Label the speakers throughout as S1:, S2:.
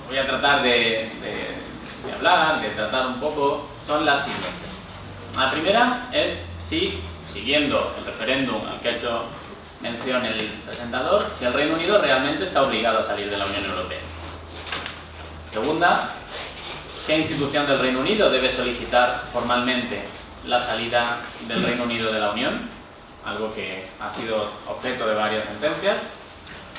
S1: voy a tratar de hablar, de tratar un poco, son las siguientes. La primera es si, siguiendo el referéndum al que ha hecho mención el presentador, si el Reino Unido realmente está obligado a salir de la Unión Europea. Segunda, ¿qué institución del Reino Unido debe solicitar formalmente la salida del Reino Unido de la Unión? Algo que ha sido objeto de varias sentencias.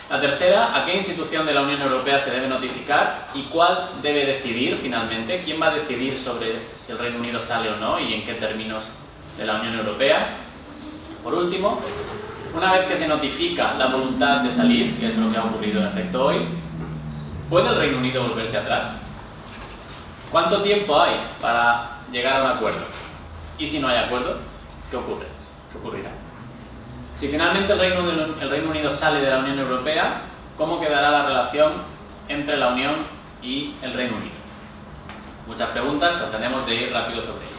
S1: La tercera, ¿a qué institución de la Unión Europea se debe notificar y cuál debe decidir finalmente? ¿Quién va a decidir sobre si el Reino Unido sale o no y en qué términos de la Unión Europea? Por último, una vez que se notifica la voluntad de salir, que es lo que ha ocurrido en efecto hoy, ¿puede el Reino Unido volverse atrás? ¿Cuánto tiempo hay para llegar a un acuerdo? Y si no hay acuerdo, ¿qué ocurre? ¿Qué ocurrirá? Si finalmente el Reino Unido sale de la Unión Europea, ¿cómo quedará la relación entre la Unión y el Reino Unido? Muchas preguntas, trataremos de ir rápido sobre ello.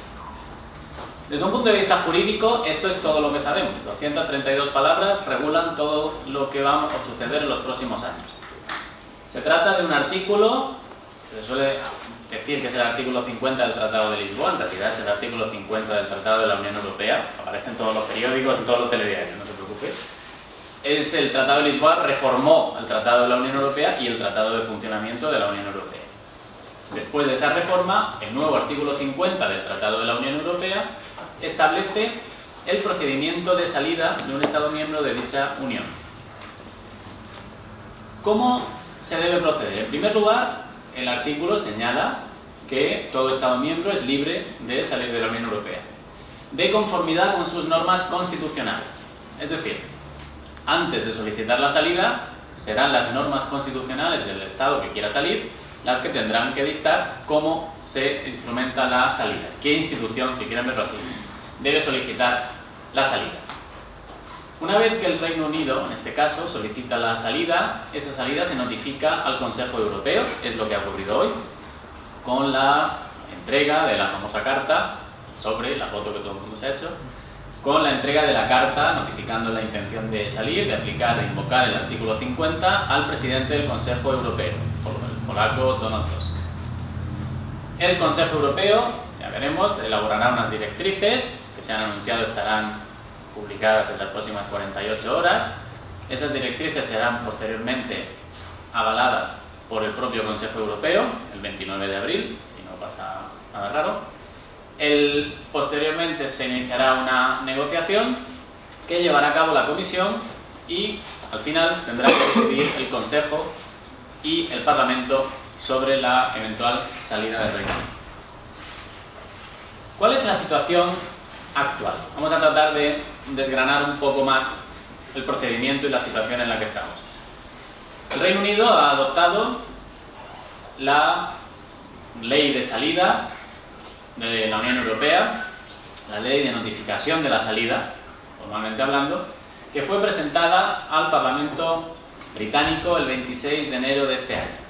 S1: Desde un punto de vista jurídico, esto es todo lo que sabemos. 232 palabras regulan todo lo que va a suceder en los próximos años. Se trata de un artículo, se suele decir que es el artículo 50 del Tratado de Lisboa, en realidad es el artículo 50 del Tratado de la Unión Europea, aparece en todos los periódicos, en todos los telediarios, no se preocupe. Es el Tratado de Lisboa, reformó el Tratado de la Unión Europea y el Tratado de Funcionamiento de la Unión Europea. Después de esa reforma, el nuevo artículo 50 del Tratado de la Unión Europea establece el procedimiento de salida de un Estado miembro de dicha Unión. ¿Cómo se debe proceder? En primer lugar, el artículo señala que todo Estado miembro es libre de salir de la Unión Europea, de conformidad con sus normas constitucionales. Es decir, antes de solicitar la salida, serán las normas constitucionales del Estado que quiera salir las que tendrán que dictar cómo se instrumenta la salida. ¿Qué institución, si quieren verlo así, debe solicitar la salida? Una vez que el Reino Unido, en este caso, solicita la salida, esa salida se notifica al Consejo Europeo, es lo que ha ocurrido hoy, con la entrega de la famosa carta, sobre la foto que todo el mundo se ha hecho, con la entrega de la carta notificando la intención de salir, de aplicar, de invocar el artículo 50 al presidente del Consejo Europeo, el polaco Donald Tusk. El Consejo Europeo, ya veremos, elaborará unas directrices que se han anunciado estarán publicadas en las próximas 48 horas. Esas directrices serán posteriormente avaladas por el propio Consejo Europeo el 29 de abril, si no pasa nada raro. Posteriormente se iniciará una negociación que llevará a cabo la Comisión y al final tendrá que decidir el Consejo y el Parlamento sobre la eventual salida del Reino Unido. ¿Cuál es la situación actual? Vamos a tratar de desgranar un poco más el procedimiento y la situación en la que estamos. El Reino Unido ha adoptado la ley de salida de la Unión Europea, la ley de notificación de la salida, formalmente hablando, que fue presentada al Parlamento británico el 26 de enero de este año.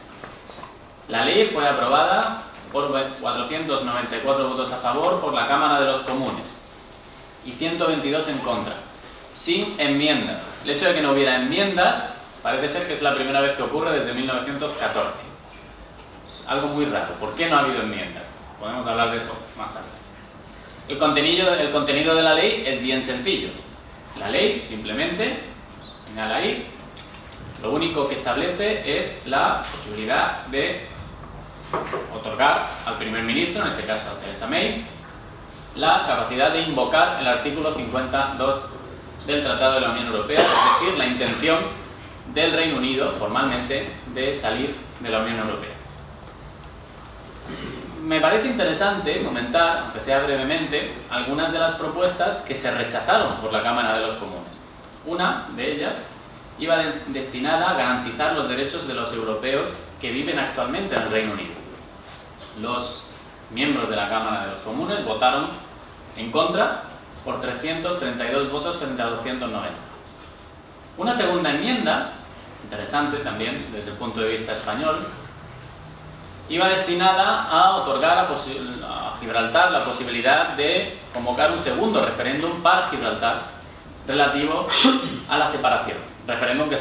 S1: La ley fue aprobada por 494 votos a favor por la Cámara de los Comunes y 122 en contra, sin enmiendas. El hecho de que no hubiera enmiendas parece ser que es la primera vez que ocurre desde 1914. Es algo muy raro. ¿Por qué no ha habido enmiendas? Podemos hablar de eso más tarde. El contenido de la ley es bien sencillo. La ley simplemente señala ahí, lo único que establece es la posibilidad de otorgar al primer ministro, en este caso a Theresa May, la capacidad de invocar el artículo 52 del Tratado de la Unión Europea, es decir, la intención del Reino Unido formalmente de salir de la Unión Europea. Me parece interesante comentar, aunque sea brevemente, algunas de las propuestas que se rechazaron por la Cámara de los Comunes. Una de ellas iba destinada a garantizar los derechos de los europeos que viven actualmente en el Reino Unido. Los miembros de la Cámara de los Comunes votaron en contra por 332 votos frente a 290. Una segunda enmienda, interesante también desde el punto de vista español, iba destinada a otorgar a Gibraltar la posibilidad de convocar un segundo referéndum para Gibraltar relativo a la separación. Referéndum que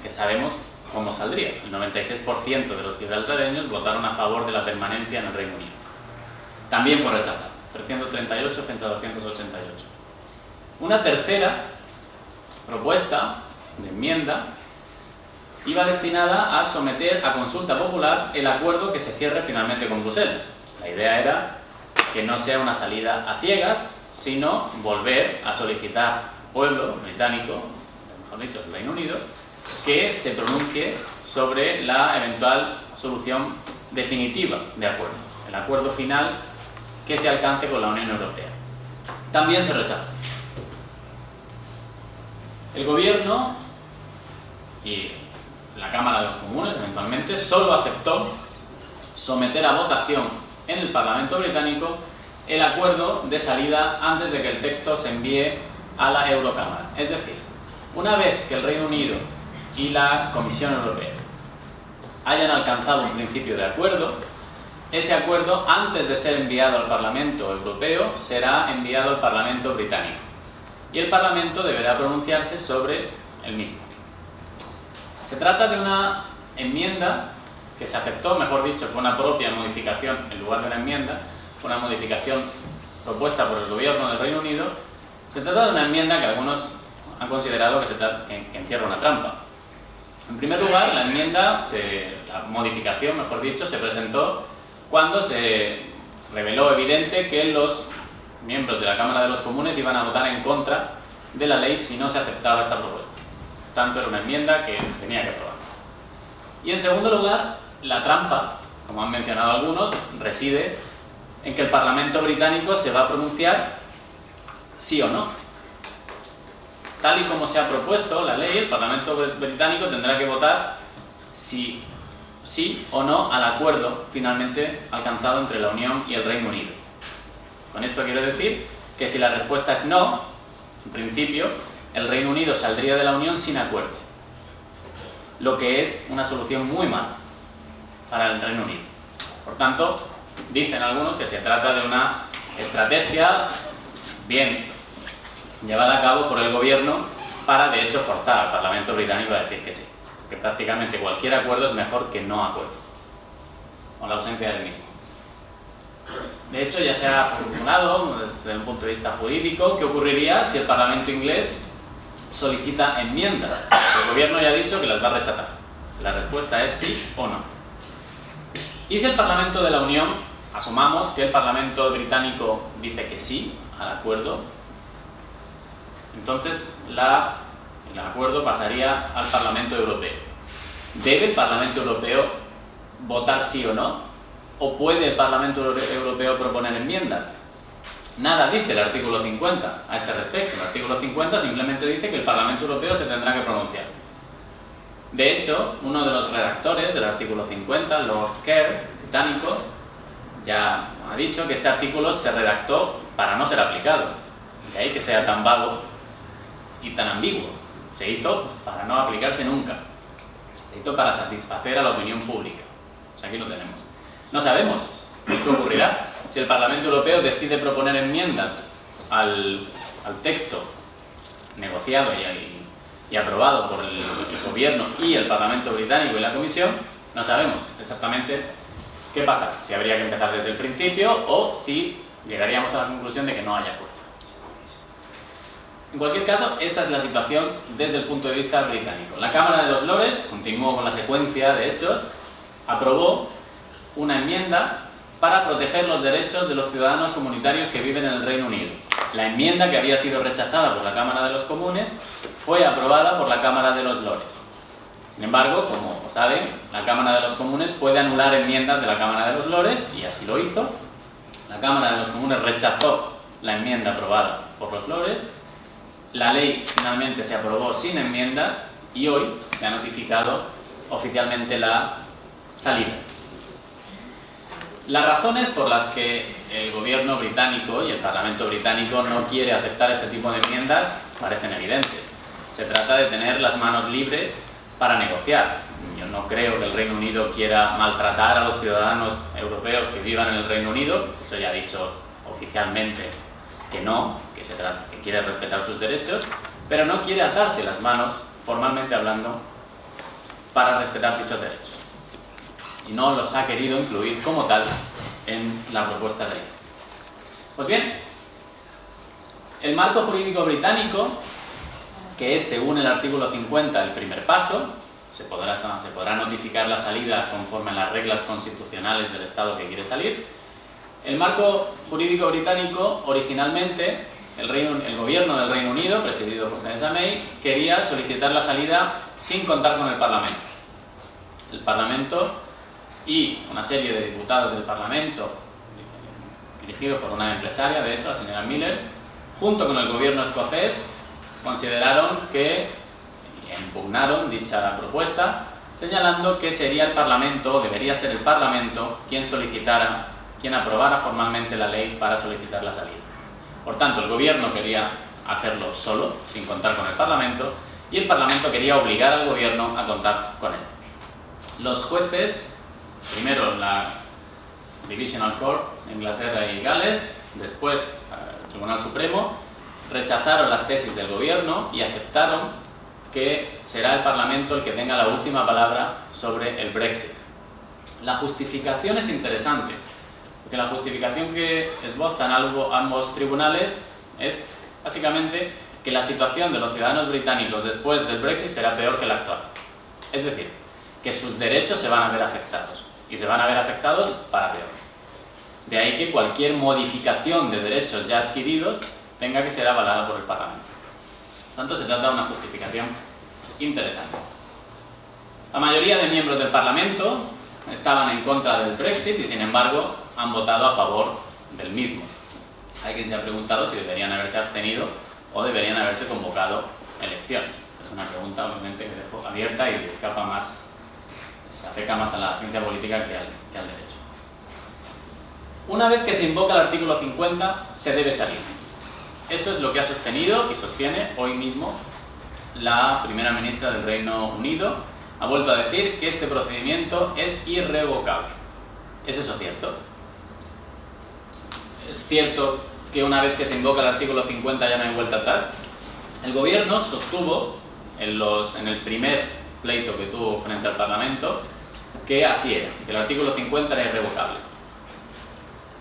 S1: sabemos cómo saldría. El 96% de los gibraltareños votaron a favor de la permanencia en el Reino Unido. También fue rechazado, 338 frente a 288. Una tercera propuesta de enmienda iba destinada a someter a consulta popular el acuerdo que se cierre finalmente con Bruselas. La idea era que no sea una salida a ciegas, sino volver a solicitar al pueblo británico, mejor dicho, el Reino Unido, que se pronuncie sobre la eventual solución definitiva de acuerdo, el acuerdo final que se alcance con la Unión Europea. También se rechazó. El Gobierno y la Cámara de los Comunes, eventualmente, solo aceptó someter a votación en el Parlamento británico el acuerdo de salida antes de que el texto se envíe a la Eurocámara. Es decir, una vez que el Reino Unido y la Comisión Europea hayan alcanzado un principio de acuerdo, ese acuerdo, antes de ser enviado al Parlamento Europeo, será enviado al Parlamento británico. Y el Parlamento deberá pronunciarse sobre el mismo. Se trata de una enmienda que se aceptó, mejor dicho, fue una propia modificación en lugar de una enmienda, fue una modificación propuesta por el Gobierno del Reino Unido. Se trata de una enmienda que algunos han considerado que encierra una trampa. En primer lugar, la modificación, mejor dicho, se presentó cuando se reveló evidente que los miembros de la Cámara de los Comunes iban a votar en contra de la ley si no se aceptaba esta propuesta. Por tanto, era una enmienda que tenía que aprobar. Y en segundo lugar, la trampa, como han mencionado algunos, reside en que el Parlamento británico se va a pronunciar sí o no. Tal y como se ha propuesto la ley, el Parlamento británico tendrá que votar si sí o no al acuerdo finalmente alcanzado entre la Unión y el Reino Unido. Con esto quiero decir que si la respuesta es no, en principio, el Reino Unido saldría de la Unión sin acuerdo, lo que es una solución muy mala para el Reino Unido. Por tanto, dicen algunos que se trata de una estrategia bien llevada a cabo por el Gobierno para, de hecho, forzar al Parlamento británico a decir que sí, que prácticamente cualquier acuerdo es mejor que no acuerdo, o la ausencia del mismo. De hecho, ya se ha formulado desde un punto de vista jurídico qué ocurriría si el Parlamento inglés solicita enmiendas. El Gobierno ya ha dicho que las va a rechazar. La respuesta es sí o no. Y si el Parlamento de la Unión, asumamos que el Parlamento británico dice que sí al acuerdo, entonces el acuerdo pasaría al Parlamento Europeo. ¿Debe el Parlamento Europeo votar sí o no? ¿O puede el Parlamento Europeo proponer enmiendas? Nada dice el artículo 50 a este respecto. El artículo 50 simplemente dice que el Parlamento Europeo se tendrá que pronunciar. De hecho, uno de los redactores del artículo 50, Lord Kerr, británico, ya ha dicho que este artículo se redactó para no ser aplicado. De ahí que sea tan vago y tan ambiguo. Se hizo para no aplicarse nunca. Se hizo para satisfacer a la opinión pública. Pues aquí lo tenemos. No sabemos qué ocurrirá. Si el Parlamento Europeo decide proponer enmiendas al texto negociado y aprobado por el Gobierno y el Parlamento británico y la Comisión, no sabemos exactamente qué pasa. Si habría que empezar desde el principio o si llegaríamos a la conclusión de que no haya acuerdo. En cualquier caso, esta es la situación desde el punto de vista británico. La Cámara de los Lores, continuó con la secuencia de hechos, aprobó una enmienda para proteger los derechos de los ciudadanos comunitarios que viven en el Reino Unido. La enmienda, que había sido rechazada por la Cámara de los Comunes, fue aprobada por la Cámara de los Lores. Sin embargo, como saben, la Cámara de los Comunes puede anular enmiendas de la Cámara de los Lores, y así lo hizo. La Cámara de los Comunes rechazó la enmienda aprobada por los Lores. La ley finalmente se aprobó sin enmiendas y hoy se ha notificado oficialmente la salida. Las razones por las que el Gobierno británico y el Parlamento británico no quiere aceptar este tipo de enmiendas parecen evidentes. Se trata de tener las manos libres para negociar. Yo no creo que el Reino Unido quiera maltratar a los ciudadanos europeos que vivan en el Reino Unido. Eso ya ha dicho oficialmente que no, que quiere respetar sus derechos, pero no quiere atarse las manos, formalmente hablando, para respetar dichos derechos. Y no los ha querido incluir como tal en la propuesta de ley. Pues bien, el marco jurídico británico, que es según el artículo 50 el primer paso, se podrá notificar la salida conforme a las reglas constitucionales del Estado que quiere salir. El marco jurídico británico, originalmente, el gobierno del Reino Unido, presidido por Theresa May, quería solicitar la salida sin contar con el Parlamento. El Parlamento y una serie de diputados del Parlamento, dirigidos por una empresaria, de hecho, la señora Miller, junto con el gobierno escocés, consideraron que impugnaron dicha propuesta, señalando que sería el Parlamento, o debería ser el Parlamento, quien aprobara formalmente la ley para solicitar la salida. Por tanto, el gobierno quería hacerlo solo, sin contar con el Parlamento, y el Parlamento quería obligar al gobierno a contar con él. Los jueces, primero la Divisional Court, Inglaterra y Gales, después el Tribunal Supremo, rechazaron las tesis del gobierno y aceptaron que será el Parlamento el que tenga la última palabra sobre el Brexit. La justificación es interesante, porque la justificación que esbozan ambos tribunales es básicamente que la situación de los ciudadanos británicos después del Brexit será peor que la actual. Es decir, que sus derechos se van a ver afectados, y se van a ver afectados para peor. De ahí que cualquier modificación de derechos ya adquiridos tenga que ser avalada por el Parlamento. Por tanto, se trata de una justificación interesante. La mayoría de miembros del Parlamento estaban en contra del Brexit y, sin embargo, han votado a favor del mismo. Hay quien se ha preguntado si deberían haberse abstenido o deberían haberse convocado elecciones. Es una pregunta, obviamente, que dejo abierta y que se acerca más a la ciencia política que al derecho. Una vez que se invoca el artículo 50, se debe salir. Eso es lo que ha sostenido y sostiene hoy mismo la primera ministra del Reino Unido. Ha vuelto a decir que este procedimiento es irrevocable. ¿Es eso cierto? ¿Es cierto que una vez que se invoca el artículo 50 ya no hay vuelta atrás? El gobierno sostuvo en el primer pleito que tuvo frente al Parlamento que así era, que el artículo 50 era irrevocable.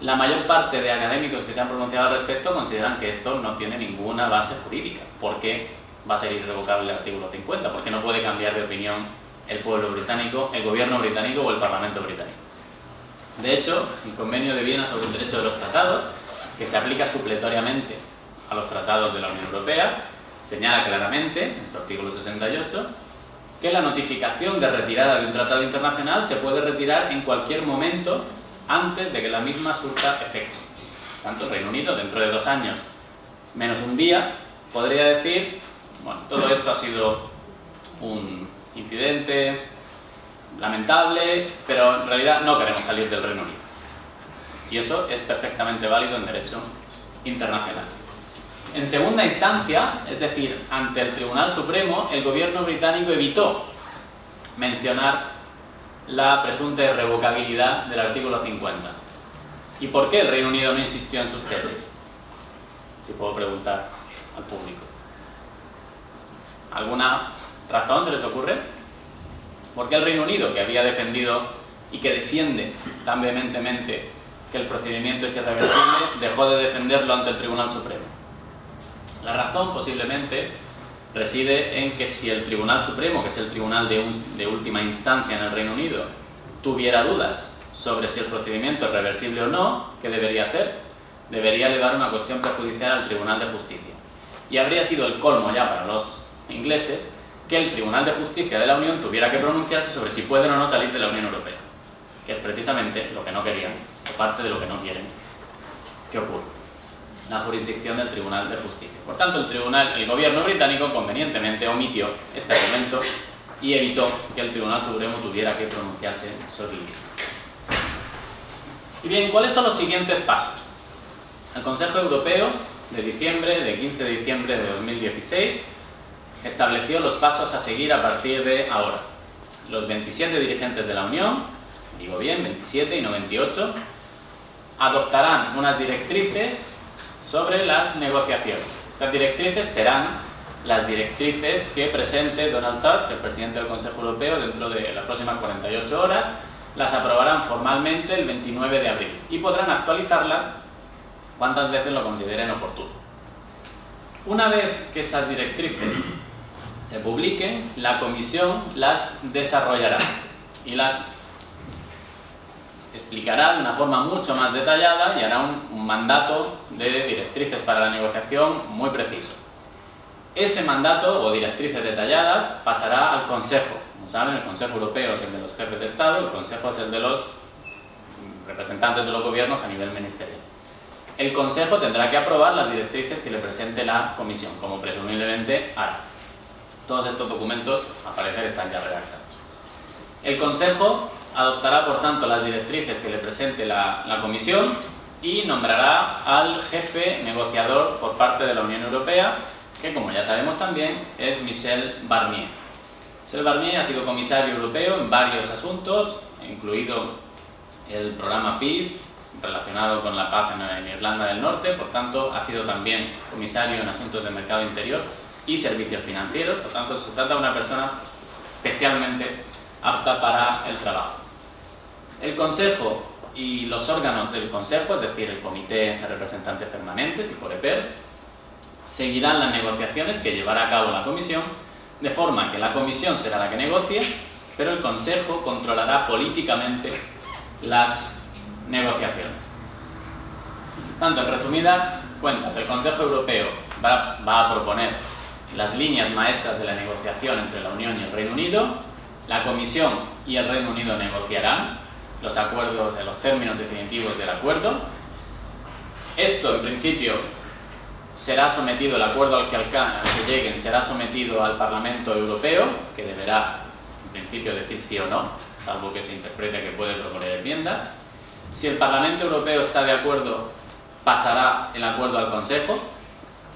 S1: La mayor parte de académicos que se han pronunciado al respecto consideran que esto no tiene ninguna base jurídica. ¿Por qué va a ser irrevocable el artículo 50? Porque no puede cambiar de opinión el pueblo británico, el gobierno británico o el Parlamento británico. De hecho, el Convenio de Viena sobre el Derecho de los Tratados, que se aplica supletoriamente a los tratados de la Unión Europea, señala claramente, en su artículo 68, que la notificación de retirada de un tratado internacional se puede retirar en cualquier momento antes de que la misma surta efecto. Tanto el Reino Unido, dentro de 2 años, menos un día, podría decir, bueno, todo esto ha sido un incidente lamentable, pero en realidad no queremos salir del Reino Unido. Y eso es perfectamente válido en derecho internacional. En segunda instancia, es decir, ante el Tribunal Supremo, el gobierno británico evitó mencionar la presunta irrevocabilidad del artículo 50. ¿Y por qué el Reino Unido no insistió en sus tesis? Si puedo preguntar al público. ¿Alguna razón se les ocurre? ¿Por qué el Reino Unido, que había defendido y que defiende tan vehementemente que el procedimiento es irreversible, dejó de defenderlo ante el Tribunal Supremo? La razón posiblemente reside en que si el Tribunal Supremo, que es el tribunal de última instancia en el Reino Unido, tuviera dudas sobre si el procedimiento es reversible o no, ¿qué debería hacer? Debería elevar una cuestión prejudicial al Tribunal de Justicia. Y habría sido el colmo ya para los ingleses que el Tribunal de Justicia de la Unión tuviera que pronunciarse sobre si pueden o no salir de la Unión Europea, que es precisamente lo que no querían, o parte de lo que no quieren que ocurra. La jurisdicción del Tribunal de Justicia. Por tanto, el gobierno británico convenientemente omitió este argumento y evitó que el Tribunal Supremo tuviera que pronunciarse sobre el mismo. Y bien, ¿cuáles son los siguientes pasos? El Consejo Europeo de 15 de diciembre de 2016 estableció los pasos a seguir a partir de ahora. Los 27 dirigentes de la Unión, digo bien, 27 y no 28, adoptarán unas directrices sobre las negociaciones. Estas directrices serán las directrices que presente Donald Tusk, el presidente del Consejo Europeo, dentro de las próximas 48 horas. Las aprobarán formalmente el 29 de abril y podrán actualizarlas cuantas veces lo consideren oportuno. Una vez que esas directrices se publiquen, la Comisión las desarrollará y las explicará de una forma mucho más detallada y hará un mandato de directrices para la negociación muy preciso. Ese mandato o directrices detalladas pasará al Consejo. Como saben, el Consejo Europeo es el de los jefes de Estado, el Consejo es el de los representantes de los gobiernos a nivel ministerial. El Consejo tendrá que aprobar las directrices que le presente la Comisión, como presumiblemente hará. Todos estos documentos, al parecer, están ya redactados. El Consejo adoptará, por tanto, las directrices que le presente la Comisión y nombrará al jefe negociador por parte de la Unión Europea, que, como ya sabemos también, es Michel Barnier. Michel Barnier ha sido comisario europeo en varios asuntos, incluido el programa Peace, relacionado con la paz en Irlanda del Norte, por tanto, ha sido también comisario en asuntos de mercado interior y servicios financieros, por tanto, se trata de una persona especialmente apta para el trabajo. El Consejo y los órganos del Consejo, es decir, el Comité de Representantes Permanentes, el COREPER, seguirán las negociaciones que llevará a cabo la Comisión, de forma que la Comisión será la que negocie, pero el Consejo controlará políticamente las negociaciones. Tanto, en resumidas cuentas, el Consejo Europeo va a proponer las líneas maestras de la negociación entre la Unión y el Reino Unido, la Comisión y el Reino Unido negociarán los acuerdos, los términos definitivos del acuerdo. Esto, en principio, será sometido, el acuerdo al que lleguen será sometido al Parlamento Europeo, que deberá, en principio, decir sí o no, salvo que se interprete que puede proponer enmiendas. Si el Parlamento Europeo está de acuerdo, pasará el acuerdo al Consejo,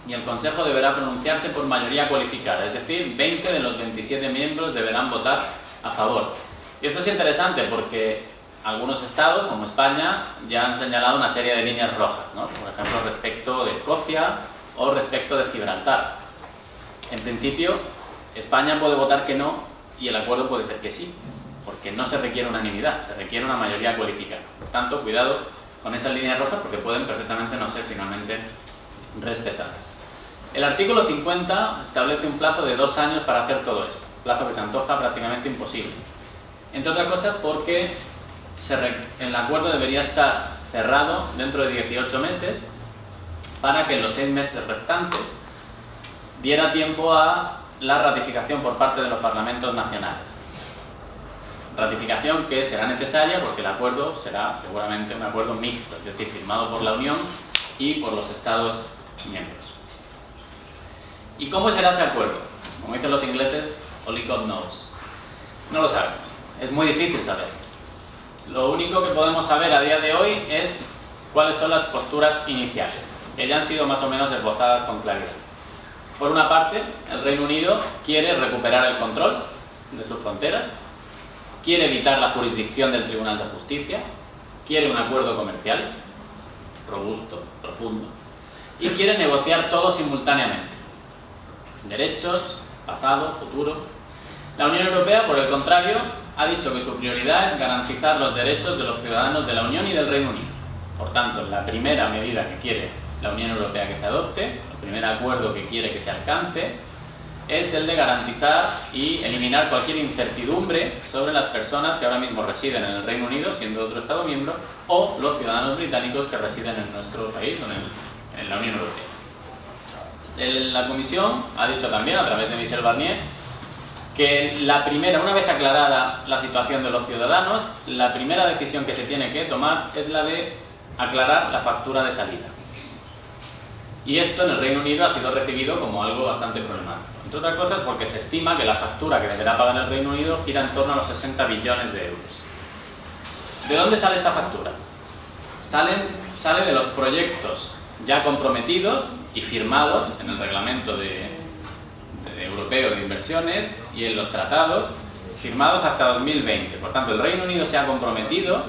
S1: y el Consejo deberá pronunciarse por mayoría cualificada, es decir, 20 de los 27 miembros deberán votar a favor. Y esto es interesante porque algunos estados, como España, ya han señalado una serie de líneas rojas, ¿no? Por ejemplo, respecto de Escocia o respecto de Gibraltar. En principio, España puede votar que no y el acuerdo puede ser que sí, porque no se requiere unanimidad, se requiere una mayoría cualificada. Por tanto, cuidado con esas líneas rojas porque pueden perfectamente no ser finalmente respetadas. El artículo 50 establece un plazo de 2 años para hacer todo esto, plazo que se antoja prácticamente imposible. Entre otras cosas porque el acuerdo debería estar cerrado dentro de 18 meses para que en los 6 meses restantes diera tiempo a la ratificación por parte de los parlamentos nacionales. Ratificación que será necesaria porque el acuerdo será seguramente un acuerdo mixto, es decir, firmado por la Unión y por los Estados miembros. ¿Y cómo será ese acuerdo? Como dicen los ingleses, only God knows. No lo sabemos, es muy difícil saberlo. Lo único que podemos saber a día de hoy es cuáles son las posturas iniciales, que ya han sido más o menos esbozadas con claridad. Por una parte, el Reino Unido quiere recuperar el control de sus fronteras, quiere evitar la jurisdicción del Tribunal de Justicia, quiere un acuerdo comercial robusto, profundo, y quiere negociar todo simultáneamente. Derechos, pasado, futuro. La Unión Europea, por el contrario, ha dicho que su prioridad es garantizar los derechos de los ciudadanos de la Unión y del Reino Unido. Por tanto, la primera medida que quiere la Unión Europea que se adopte, el primer acuerdo que quiere que se alcance, es el de garantizar y eliminar cualquier incertidumbre sobre las personas que ahora mismo residen en el Reino Unido, siendo otro Estado miembro, o los ciudadanos británicos que residen en nuestro país o en la Unión Europea. La Comisión ha dicho también, a través de Michel Barnier, que una vez aclarada la situación de los ciudadanos, la primera decisión que se tiene que tomar es la de aclarar la factura de salida. Y esto en el Reino Unido ha sido recibido como algo bastante problemático. Entre otras cosas porque se estima que la factura que deberá pagar el Reino Unido gira en torno a los 60 billones de euros. ¿De dónde sale esta factura? Sale de los proyectos ya comprometidos y firmados en el reglamento europeo de inversiones y en los tratados firmados hasta 2020. Por tanto, el Reino Unido se ha comprometido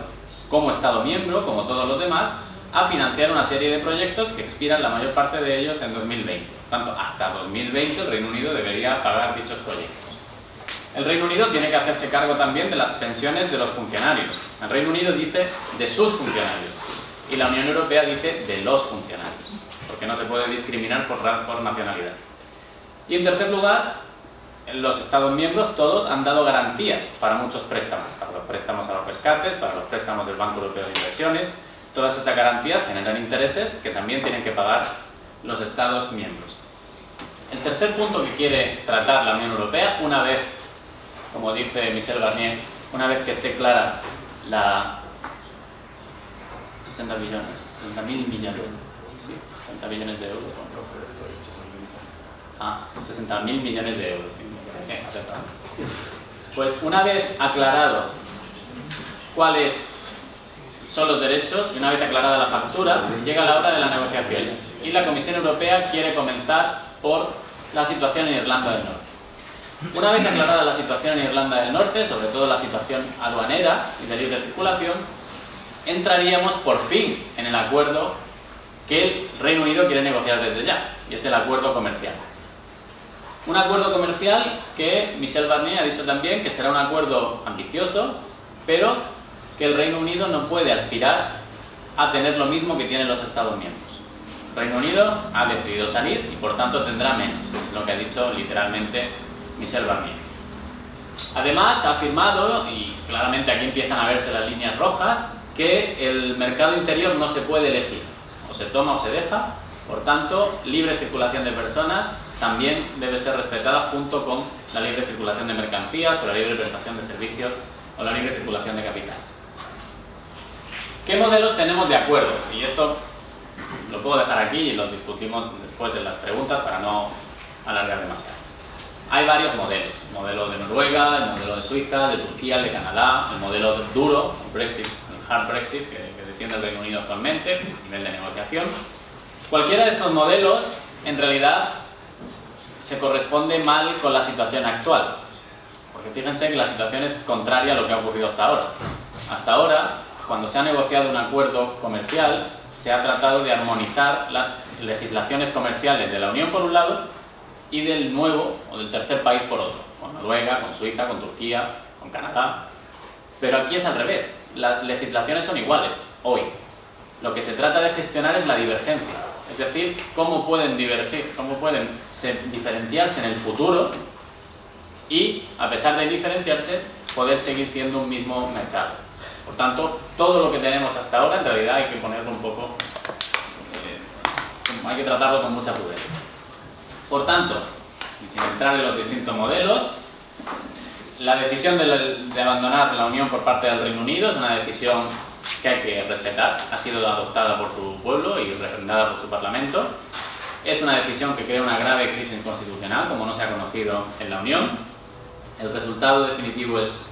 S1: como Estado miembro, como todos los demás, a financiar una serie de proyectos que expiran la mayor parte de ellos en 2020. Por tanto, hasta 2020 el Reino Unido debería pagar dichos proyectos. El Reino Unido tiene que hacerse cargo también de las pensiones de los funcionarios. El Reino Unido dice de sus funcionarios y la Unión Europea dice de los funcionarios, porque no se puede discriminar por nacionalidad. Y en tercer lugar, los Estados miembros todos han dado garantías para muchos préstamos, para los préstamos a los rescates, para los préstamos del Banco Europeo de Inversiones. Todas estas garantías generan intereses que también tienen que pagar los Estados miembros. El tercer punto que quiere tratar la Unión Europea, una vez, como dice Michel Barnier, una vez que esté clara la 60.000 millones, ¿sí? 60 billones de euros. 60.000 millones de euros. ¿Sí? Pues una vez aclarado cuáles son los derechos y una vez aclarada la factura, llega la hora de la negociación. Y la Comisión Europea quiere comenzar por la situación en Irlanda del Norte. Una vez aclarada la situación en Irlanda del Norte, sobre todo la situación aduanera y de libre circulación, entraríamos por fin en el acuerdo que el Reino Unido quiere negociar desde ya, y es el acuerdo comercial. Un acuerdo comercial que Michel Barnier ha dicho también que será un acuerdo ambicioso, pero que el Reino Unido no puede aspirar a tener lo mismo que tienen los Estados miembros. El Reino Unido ha decidido salir y por tanto tendrá menos, lo que ha dicho literalmente Michel Barnier. Además ha afirmado, y claramente aquí empiezan a verse las líneas rojas, que el mercado interior no se puede elegir, o se toma o se deja, por tanto, libre circulación de personas también debe ser respetada junto con la libre circulación de mercancías o la libre prestación de servicios o la libre circulación de capitales. ¿Qué modelos tenemos de acuerdo? Y esto lo puedo dejar aquí y lo discutimos después en las preguntas para no alargar demasiado. Hay varios modelos, el modelo de Noruega, el modelo de Suiza, de Turquía, el de Canadá, el modelo duro, el Brexit, el hard Brexit que defiende el Reino Unido actualmente a nivel de negociación. Cualquiera de estos modelos en realidad se corresponde mal con la situación actual, porque fíjense que la situación es contraria a lo que ha ocurrido hasta ahora. Hasta ahora, cuando se ha negociado un acuerdo comercial, se ha tratado de armonizar las legislaciones comerciales de la Unión por un lado y del nuevo o del tercer país por otro, con Noruega, con Suiza, con Turquía, con Canadá. Pero aquí es al revés, las legislaciones son iguales hoy. Lo que se trata de gestionar es la divergencia, es decir, cómo pueden divergir, cómo pueden diferenciarse en el futuro y, a pesar de diferenciarse, poder seguir siendo un mismo mercado. Por tanto, todo lo que tenemos hasta ahora, en realidad hay que ponerlo un poco, hay que tratarlo con mucha prudencia. Por tanto, y sin entrar en los distintos modelos, la decisión de abandonar la Unión por parte del Reino Unido es una decisión que hay que respetar, ha sido adoptada por su pueblo y refrendada por su Parlamento. Es una decisión que crea una grave crisis constitucional, como no se ha conocido en la Unión. El resultado definitivo es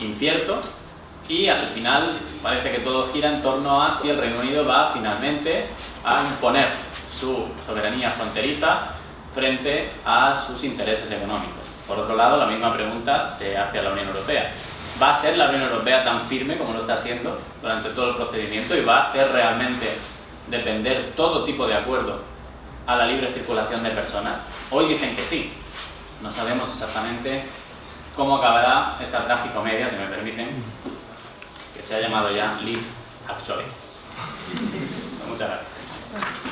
S1: incierto y al final parece que todo gira en torno a si el Reino Unido va finalmente a imponer su soberanía fronteriza frente a sus intereses económicos. Por otro lado, la misma pregunta se hace a la Unión Europea. ¿Va a ser la Unión Europea tan firme como lo está siendo durante todo el procedimiento y va a hacer realmente depender todo tipo de acuerdo a la libre circulación de personas? Hoy dicen que sí. No sabemos exactamente cómo acabará esta tragicomedia, si me permiten, que se ha llamado ya Leave Actually. Muchas gracias.